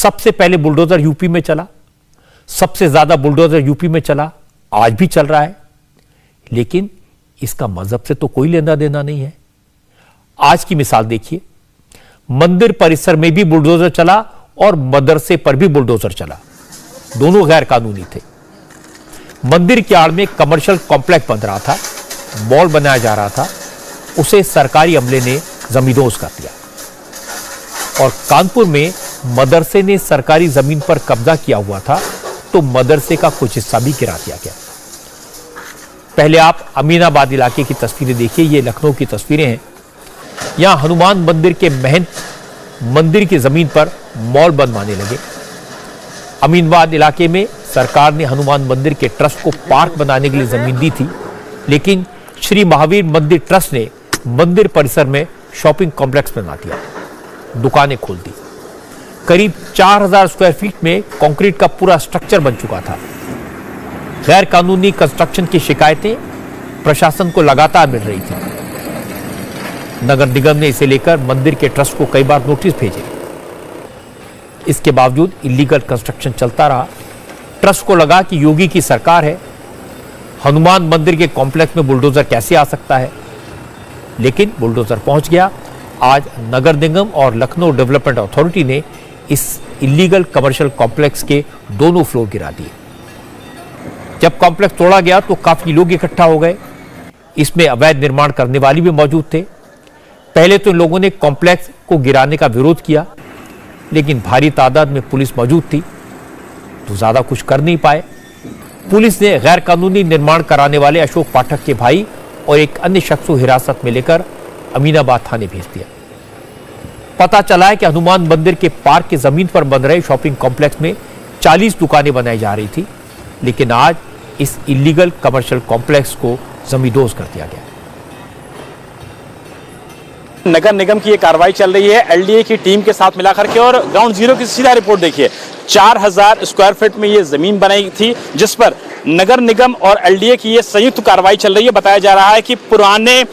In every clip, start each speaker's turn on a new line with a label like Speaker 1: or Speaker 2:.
Speaker 1: सबसे पहले bulldozer UP में चला, सबसे ज्यादा बुलडोजर यूपी में चला, आज भी चल रहा है, लेकिन इसका मजहब से तो कोई लेना देना नहीं है। आज की मिसाल देखिए, मंदिर परिसर में भी बुलडोजर चला और मदरसे पर भी बुलडोजर चला, दोनों गैर कानूनी थे। मंदिर की आड़ में कमर्शियल कॉम्प्लेक्स बन रहा था, मॉल बनाया जा रहा था, उसे सरकारी अमले ने जमींदोज कर दिया। और कानपुर में मदरसे ने सरकारी जमीन पर कब्जा किया हुआ था, तो मदरसे का कुछ हिस्सा भी गिरा दिया गया। पहले आप अमीनाबाद इलाके की तस्वीरें देखिए, ये लखनऊ की तस्वीरें हैं। यहां हनुमान मंदिर के महंत मंदिर की जमीन पर मॉल बनवाने लगे। अमीनाबाद इलाके में सरकार ने हनुमान मंदिर के ट्रस्ट को पार्क बनाने के लिए जमीन दी थी, लेकिन श्री महावीर मंदिर ट्रस्ट ने मंदिर परिसर में शॉपिंग कॉम्प्लेक्स बना दिया, दुकानें खोल दी। करीब 4000 स्क्वायर फीट में कंक्रीट का पूरा स्ट्रक्चर बन चुका था। गैर कानूनी कंस्ट्रक्शन की शिकायतें प्रशासन को लगातार मिल रही थी। नगर निगम ने इसे लेकर मंदिर के ट्रस्ट को कई बार नोटिस भेजे। इसके बावजूद इलीगल कंस्ट्रक्शन चलता रहा। ट्रस्ट को लगा कि योगी की सरकार है, हनुमान मंदिर के कॉम्प्लेक्स में बुलडोजर कैसे आ सकता है, लेकिन बुलडोजर पहुंच गया। आज नगर निगम और लखनऊ डेवलपमेंट अथॉरिटी ने इस इलीगल कमर्शियल कॉम्प्लेक्स के दोनों फ्लोर गिरा दिए। जब कॉम्प्लेक्स तोड़ा गया तो काफी लोग इकट्ठा हो गए। इसमें अवैध निर्माण करने वाले भी मौजूद थे। पहले तो इन लोगों ने कॉम्प्लेक्स को गिराने का विरोध किया, लेकिन भारी तादाद में पुलिस मौजूद थी तो ज्यादा कुछ कर नहीं पाए। पुलिस ने गैर कानूनी निर्माण कराने वाले अशोक पाठक के भाई और एक अन्य शख्स को हिरासत में लेकर अमीनाबाद थाने भेज दिया। पता चला है कि हनुमान मंदिर के पार्क की जमीन पर बन रहे शॉपिंग कॉम्प्लेक्स में 40 दुकानें बनाई जा रही थी, लेकिन आज इस इलीगल कमर्शियल कॉम्प्लेक्स को जमींदोज कर दिया गया।
Speaker 2: नगर निगम की ये कार्रवाई चल रही है एलडीए की टीम के साथ मिलाकर के, और ग्राउंड जीरो की सीधा रिपोर्ट देखिए। 4000 स्क्वायर फीट में ये जमीन बनाई थी, जिस पर नगर निगम और एलडीए की ये संयुक्त कार्रवाई चल रही है। बताया जा रहा है कि पुराने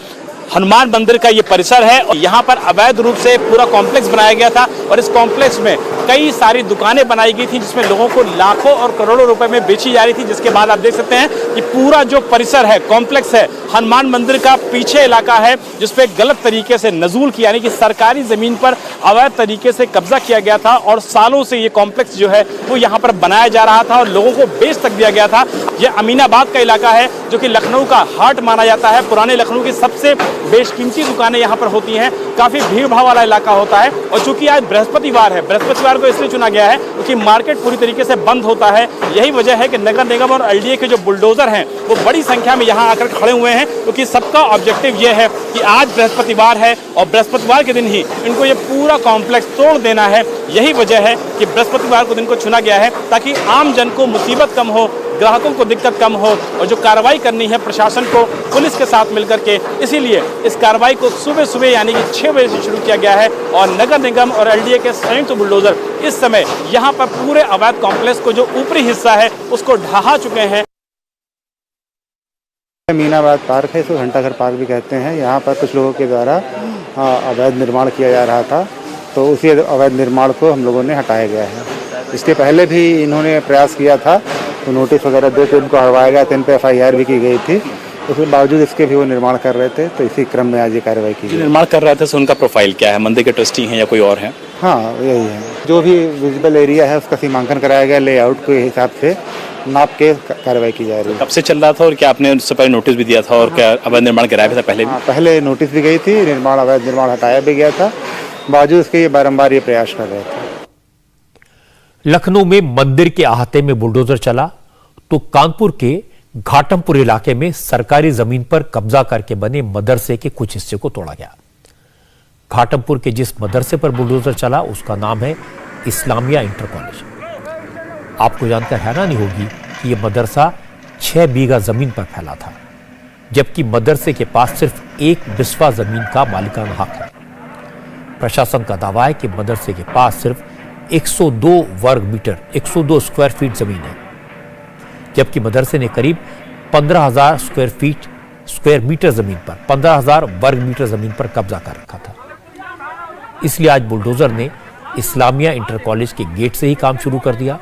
Speaker 2: हनुमान मंदिर का ये परिसर है और यहाँ पर अवैध रूप से पूरा कॉम्प्लेक्स बनाया गया था, और इस कॉम्प्लेक्स में कई सारी दुकानें बनाई गई थी, जिसमें लोगों को लाखों और करोड़ों रुपए में बेची जा रही थी। जिसके बाद आप देख सकते हैं कि पूरा जो परिसर है, कॉम्प्लेक्स है, हनुमान मंदिर का पीछे इलाका है, जिसपे गलत तरीके से नजूल किया, यानी कि सरकारी जमीन पर अवैध तरीके से कब्जा किया गया था, और सालों से ये कॉम्प्लेक्स जो है वो यहाँ पर बनाया जा रहा था और लोगों को बेच तक दिया गया था। ये अमीनाबाद का इलाका है, जो कि लखनऊ का हार्ट माना जाता है। पुराने लखनऊ की सबसे बेशकीमती दुकानें यहाँ पर होती हैं, काफी भीड़ भाड़ वाला इलाका होता है। और चूंकि आज बृहस्पतिवार है, बृहस्पतिवार को इसलिए चुना गया है क्योंकि मार्केट पूरी तरीके से बंद होता है। यही वजह है कि नगर निगम और एलडीए के जो बुलडोजर हैं वो बड़ी संख्या में यहाँ आकर खड़े हुए हैं, क्योंकि सबका ऑब्जेक्टिव ये है कि आज बृहस्पतिवार है और बृहस्पतिवार के दिन ही इनको ये पूरा कॉम्प्लेक्स तोड़ देना है। यही वजह है कि बृहस्पतिवार को दिन को चुना गया है, ताकि आम जन को मुसीबत कम हो, ग्राहकों को दिक्कत कम हो, और जो कार्रवाई करनी है प्रशासन को पुलिस के साथ मिलकर के, इसीलिए इस कार्रवाई को सुबह सुबह यानी कि 6 बजे से शुरू किया गया है। और नगर निगम और एलडीए के संयुक्त बुलडोजर इस समय यहाँ पर पूरे अवैध कॉम्प्लेक्स को जो ऊपरी हिस्सा है उसको ढहा चुके हैं।
Speaker 3: अमीनाबाद पार्क है, इसको घंटाघर पार्क भी कहते हैं। यहाँ पर कुछ लोगों के द्वारा अवैध निर्माण किया जा रहा था, तो उसी अवैध निर्माण को हम लोगों ने हटाया गया है। इसके पहले भी इन्होंने प्रयास किया था, तो नोटिस वगैरह दे के उनको हटवाया गया था, इन पर FIR भी की गई थी। उसके बावजूद इसके भी वो निर्माण कर रहे थे, तो इसी क्रम में आज ये कार्रवाई की गई।
Speaker 2: निर्माण कर रहे थे तो उनका प्रोफाइल क्या है, मंदिर के ट्रस्टी हैं या कोई और है?
Speaker 3: हाँ, यही है। जो भी विजिबल एरिया है उसका सीमांकन कराया गया, लेआउट के हिसाब से नाप के कार्रवाई की जा रही है।
Speaker 2: कब से चल रहा था और क्या आपने उससे पहले नोटिस भी दिया था, और क्या अवैध निर्माण कराया था पहले भी?
Speaker 3: पहले नोटिस भी गई थी, निर्माण अवैध निर्माण हटाया भी गया था, बावजूद इसके ये बारंबार ये प्रयास कर रहे थे।
Speaker 1: लखनऊ में मंदिर के अहाते में बुलडोजर चला, तो कानपुर के घाटमपुर इलाके में सरकारी जमीन पर कब्जा करके बने मदरसे के कुछ हिस्से को तोड़ा गया। घाटमपुर के जिस मदरसे पर बुलडोजर चला उसका नाम है इस्लामिया इंटर कॉलेज। आपको जानकर हैरानी होगी कि यह मदरसा 6 बीघा जमीन पर फैला था, जबकि मदरसे के पास सिर्फ 1 बिस्वा जमीन का मालिकाना हक है। प्रशासन का दावा है कि मदरसे के पास सिर्फ 102 वर्ग मीटर 102 स्क्वायर फीट जमीन है, जबकि मदरसे ने करीब 15,000 स्क्वायर मीटर जमीन पर 15,000 वर्ग मीटर जमीन पर कब्जा कर रखा था। इसलिए आज बुलडोजर ने इस्लामिया इंटर कॉलेज के गेट से ही काम शुरू कर दिया।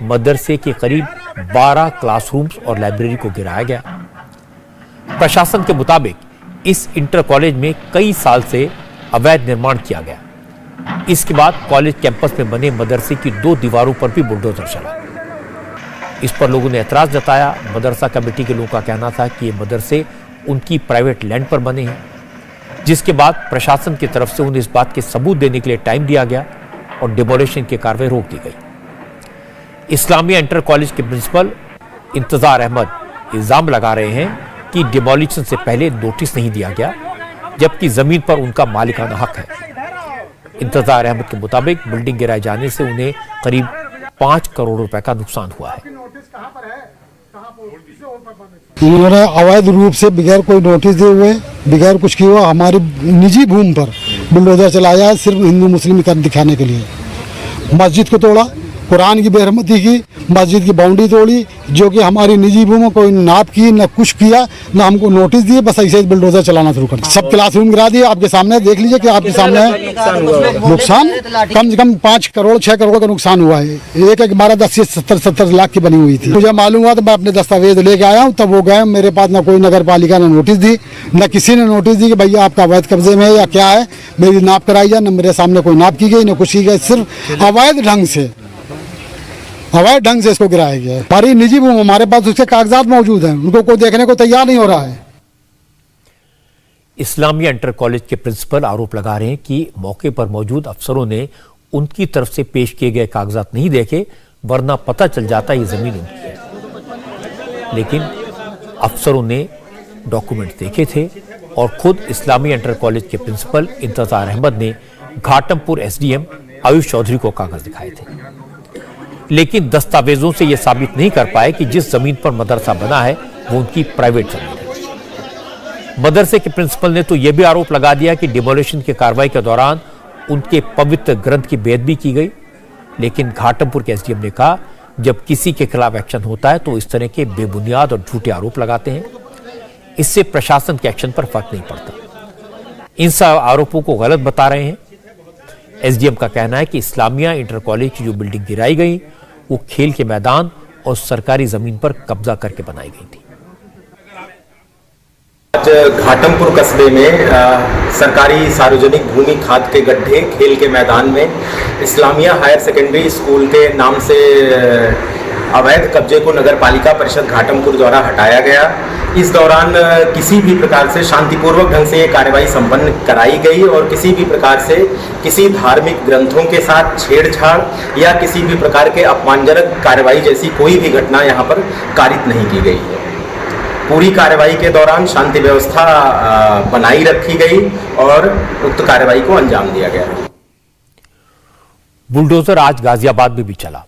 Speaker 1: मदरसे के करीब 12 क्लासरूम्स और लाइब्रेरी को गिराया गया। प्रशासन के मुताबिक इस इंटर कॉलेज में कई साल से अवैध निर्माण किया गया। इसके बाद कॉलेज कैंपस में बने मदरसे की 2 दीवारों पर भी बुलडोजर चला। इस पर लोगों ने एतराज जताया। मदरसा कमेटी के लोगों का कहना था कि ये मदरसे उनकी प्राइवेट लैंड पर बने हैं, जिसके बाद प्रशासन की तरफ से उन्हें इस बात के सबूत देने के लिए टाइम दिया गया और डिमोलिशन की कार्रवाई रोक दी गई। इस्लामिया इंटर कॉलेज के प्रिंसिपल इंतजार अहमद इल्जाम लगा रहे हैं कि डिमोलिशन से पहले नोटिस नहीं दिया गया, जबकि जमीन पर उनका मालिकाना हक है। इंतजार अहमद के मुताबिक बिल्डिंग गिराए जाने से उन्हें करीब 5 करोड़ रुपए का नुकसान हुआ है।
Speaker 4: उन्होंने अवैध रूप से बगैर कोई नोटिस दिए हुए, बगैर कुछ किए हुए हमारी निजी भूमि पर बुलडोजर चलाया है, सिर्फ हिंदू मुस्लिम कर दिखाने के लिए। मस्जिद को तोड़ा, कुरान की बेहरमती की, मस्जिद की बाउंड्री तोड़ी, जो कि हमारी निजी भूमि कोई नाप की न कुछ किया, न हमको नोटिस दिए, बस ऐसे ही बुलडोजर चलाना शुरू कर दिया। सब क्लासरूम गिरा दिए, आपके सामने देख लीजिए कि आपके सामने नुकसान कम से कम 5 करोड़ 6 करोड़ का नुकसान हुआ है। एक इमारत 80 70 लाख की बनी हुई थी। मुझे मालूम हुआ तो मैं अपने दस्तावेज लेके आया हूँ, तब वो गए, मेरे पास न कोई नगर पालिका ने नोटिस दी, न किसी ने नोटिस दी कि भैया आपका अवैध कब्जे में है या क्या है, मेरी नाप कराई जाए। न मेरे सामने कोई नाप की गई, न कुछ की गई, सिर्फ अवैध ढंग से इसको गिराया गया है। हमारी निजी भूमि, हमारे पास उसके कागजात मौजूद हैं, उनको कोई देखने को तैयार नहीं हो रहा है।
Speaker 1: इस्लामिया इंटर कॉलेज के प्रिंसिपल आरोप लगा रहे हैं कि मौके पर मौजूद अफसरों ने उनकी तरफ से पेश किए गए कागजात नहीं देखे, वरना पता चल जाता ये जमीन उनकी है। लेकिन अफसरों ने डॉक्यूमेंट देखे थे और खुद इस्लामिया इंटर कॉलेज के प्रिंसिपल इंतजार अहमद ने घाटमपुर एसडीएम आयुष चौधरी को कागज दिखाए थे। लेकिन दस्तावेजों से यह साबित नहीं कर पाए कि जिस जमीन पर मदरसा बना है वो उनकी प्राइवेट जमीन है। मदरसे के प्रिंसिपल ने तो यह भी आरोप लगा दिया कि डिमोलिशन की कार्रवाई के दौरान उनके पवित्र ग्रंथ की बेअदबी की गई। लेकिन घाटमपुर के एसडीएम ने कहा, जब किसी के खिलाफ एक्शन होता है तो इस तरह के बेबुनियाद और झूठे आरोप लगाते हैं, इससे प्रशासन के एक्शन पर फर्क नहीं पड़ता। इन सब आरोपों को गलत बता रहे हैं। एसडीएम का कहना है कि इस्लामिया इंटर कॉलेज की जो बिल्डिंग गिराई गई वो खेल के मैदान और सरकारी जमीन पर कब्जा करके बनाई गई थी।
Speaker 5: आज घाटमपुर कस्बे में सरकारी सार्वजनिक भूमि खाद के गड्ढे खेल के मैदान में इस्लामिया हायर सेकेंडरी स्कूल के नाम से अवैध कब्जे को नगर पालिका परिषद घाटमपुर द्वारा हटाया गया। इस दौरान किसी भी प्रकार से शांतिपूर्वक ढंग से ये कार्रवाई संपन्न कराई गई और किसी भी प्रकार से किसी धार्मिक ग्रंथों के साथ छेड़छाड़ या किसी भी प्रकार के अपमानजनक कार्रवाई जैसी कोई भी घटना यहाँ पर कारित नहीं की गई है। पूरी कार्रवाई के दौरान शांति व्यवस्था बनाई रखी गई और उक्त कार्रवाई को अंजाम दिया गया।
Speaker 1: बुलडोजर आज गाजियाबाद में भी चला।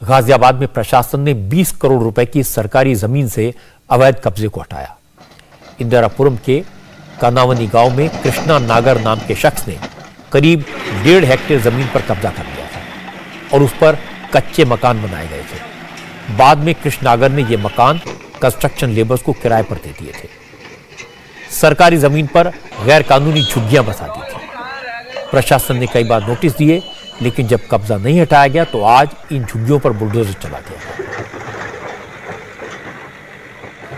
Speaker 1: गाजियाबाद में प्रशासन ने 20 करोड़ रुपए की सरकारी जमीन से अवैध कब्जे को हटाया। इंदिरापुरम के कानावनी गांव में कृष्णा नागर नाम के शख्स ने करीब 1.5 हेक्टेयर जमीन पर कब्जा कर लिया था और उस पर कच्चे मकान बनाए गए थे। बाद में कृष्ण नागर ने यह मकान कंस्ट्रक्शन लेबर्स को किराए पर दे दिए थे। सरकारी जमीन पर गैर कानूनी झुग्गियां बसा दी थी। प्रशासन ने कई बार नोटिस दिए, लेकिन जब कब्जा नहीं हटाया गया तो आज इन झुग्गियों पर बुलडोजर चला दिया।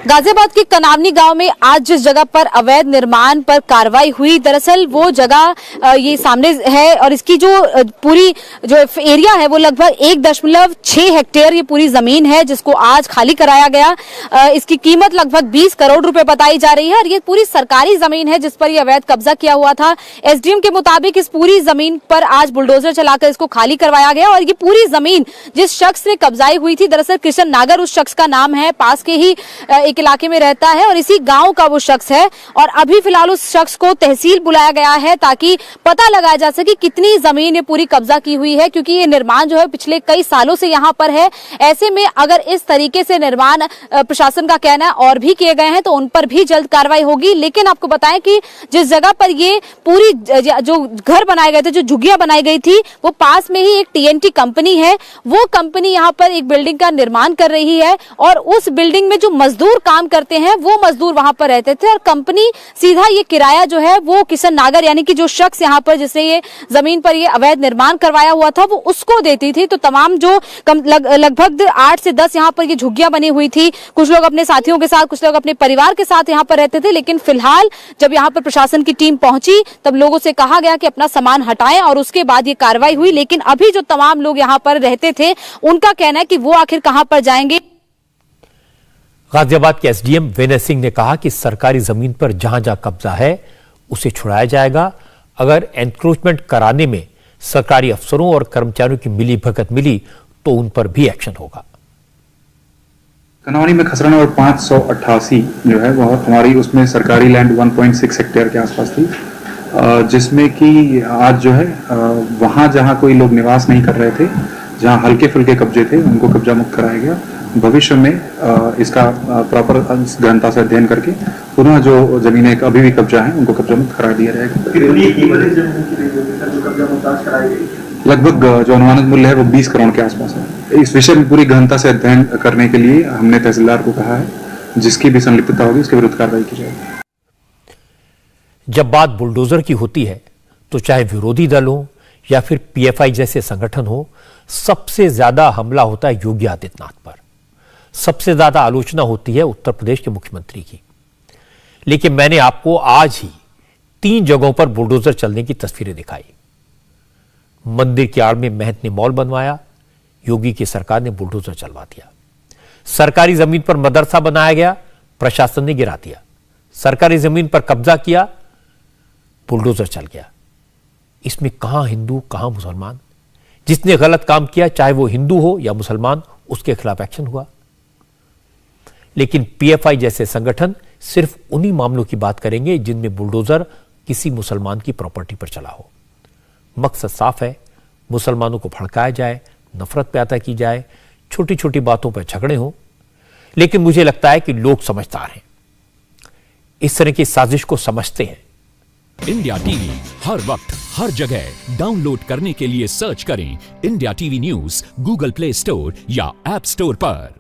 Speaker 6: गाजियाबाद के कनावनी गांव में आज जिस जगह पर अवैध निर्माण पर कार्रवाई हुई, दरअसल वो जगह ये सामने है और इसकी जो पूरी जो एरिया है वो लगभग 1.6 हेक्टेयर ये पूरी जमीन है, जिसको आज खाली कराया गया। इसकी कीमत लगभग 20 करोड़ रुपए बताई जा रही है और ये पूरी सरकारी जमीन है जिस पर ये अवैध कब्जा किया हुआ था। एसडीएम के मुताबिक इस पूरी जमीन पर आज बुलडोजर चलाकर इसको खाली करवाया गया और ये पूरी जमीन जिस शख्स ने कब्जाई हुई थी, दरअसल कृष्ण नागर उस शख्स का नाम है, पास के ही इलाके में रहता है और इसी गांव का वो शख्स है। और अभी फिलहाल उस शख्स को तहसील बुलाया गया है ताकि पता लगाया जा सके कितनी जमीन ये पूरी कब्जा की हुई है, क्योंकि ये निर्माण जो है पिछले कई सालों से यहाँ पर है। ऐसे में अगर इस तरीके से निर्माण प्रशासन का कहना है और भी किए गए हैं तो उन पर भी जल्द कार्रवाई होगी। लेकिन आपको बताएं कि जिस जगह पर ये पूरी जो घर बनाए गए थे, जो झुग्गियां बनाई गई थी, वो पास में ही एक टीएनटी कंपनी है। वो कंपनी यहाँ पर एक बिल्डिंग का निर्माण कर रही है और उस बिल्डिंग में जो मजदूर काम करते हैं वो मजदूर वहां पर रहते थे और कंपनी सीधा ये किराया जो है वो किशन नागर यानी कि जो शख्स यहाँ पर जिसने ये जमीन पर ये अवैध निर्माण करवाया हुआ था वो उसको देती थी। तो तमाम जो लगभग 8 से 10 यहाँ पर ये झुग्गियां बनी हुई थी, कुछ लोग अपने साथियों के साथ, कुछ लोग अपने परिवार के साथ यहाँ पर रहते थे। लेकिन फिलहाल जब यहाँ पर प्रशासन की टीम पहुंची तब लोगों से कहा गया कि अपना सामान हटाएं और उसके बाद ये कार्रवाई हुई। लेकिन अभी जो तमाम लोग यहाँ पर रहते थे उनका कहना है कि वो आखिर कहां पर जाएंगे।
Speaker 1: गाजियाबाद के एसडीएम विनय सिंह ने कहा कि सरकारी जमीन पर जहां जहां कब्जा है उसे छुड़ाया जाएगा। अगर एनक्रोचमेंट कराने में सरकारी अफसरों और कर्मचारियों की मिली भगत मिली तो उन पर भी एक्शन होगा।
Speaker 7: कनौनी में खसरा नंबर 588 जो है वह हमारी उसमें सरकारी लैंड 1.6 हेक्टेयर के आसपास थी, जिसमें कि आज जो है वहाँ जहाँ कोई लोग निवास नहीं कर रहे थे, जहाँ हल्के फुल्के कब्जे थे, उनको कब्जा मुक्त कराया गया। भविष्य में इसका प्रॉपर गहनता से अध्ययन करके पुनः जो जमीनें अभी भी कब्जा हैं उनको कब्जा मुक्त करा दिया जाएगा। लगभग जो अनुमानित मूल्य है वो 20 करोड़ के आसपास है। इस विषय में पूरी गहनता से अध्ययन करने के लिए हमने तहसीलदार को कहा है, जिसकी भी संलिप्तता होगी उसके विरुद्ध कार्रवाई की जाएगी।
Speaker 1: जब बात बुलडोजर की होती है तो चाहे विरोधी दल हो या फिर पीएफआई जैसे संगठन हो, सबसे ज्यादा हमला होता है योगी आदित्यनाथ पर, सबसे ज्यादा आलोचना होती है उत्तर प्रदेश के मुख्यमंत्री की। लेकिन मैंने आपको आज ही 3 जगहों पर बुलडोजर चलने की तस्वीरें दिखाई। मंदिर की आड़ में महंत ने मॉल बनवाया, योगी की सरकार ने बुलडोजर चलवा दिया। सरकारी जमीन पर मदरसा बनाया गया, प्रशासन ने गिरा दिया। सरकारी जमीन पर कब्जा किया, बुलडोजर चल गया। इसमें कहां हिंदू कहां मुसलमान? जिसने गलत काम किया चाहे वो हिंदू हो या मुसलमान, उसके खिलाफ एक्शन हुआ। लेकिन पीएफआई जैसे संगठन सिर्फ उन्हीं मामलों की बात करेंगे जिनमें बुलडोजर किसी मुसलमान की प्रॉपर्टी पर चला हो। मकसद साफ है, मुसलमानों को भड़काया जाए, नफरत पैदा की जाए, छोटी छोटी बातों पर झगड़े हों। लेकिन मुझे लगता है कि लोग समझदार हैं, इस तरह की साजिश को समझते हैं।
Speaker 8: इंडिया टीवी हर वक्त हर जगह डाउनलोड करने के लिए सर्च करें India TV news Google play store या ऐप स्टोर पर।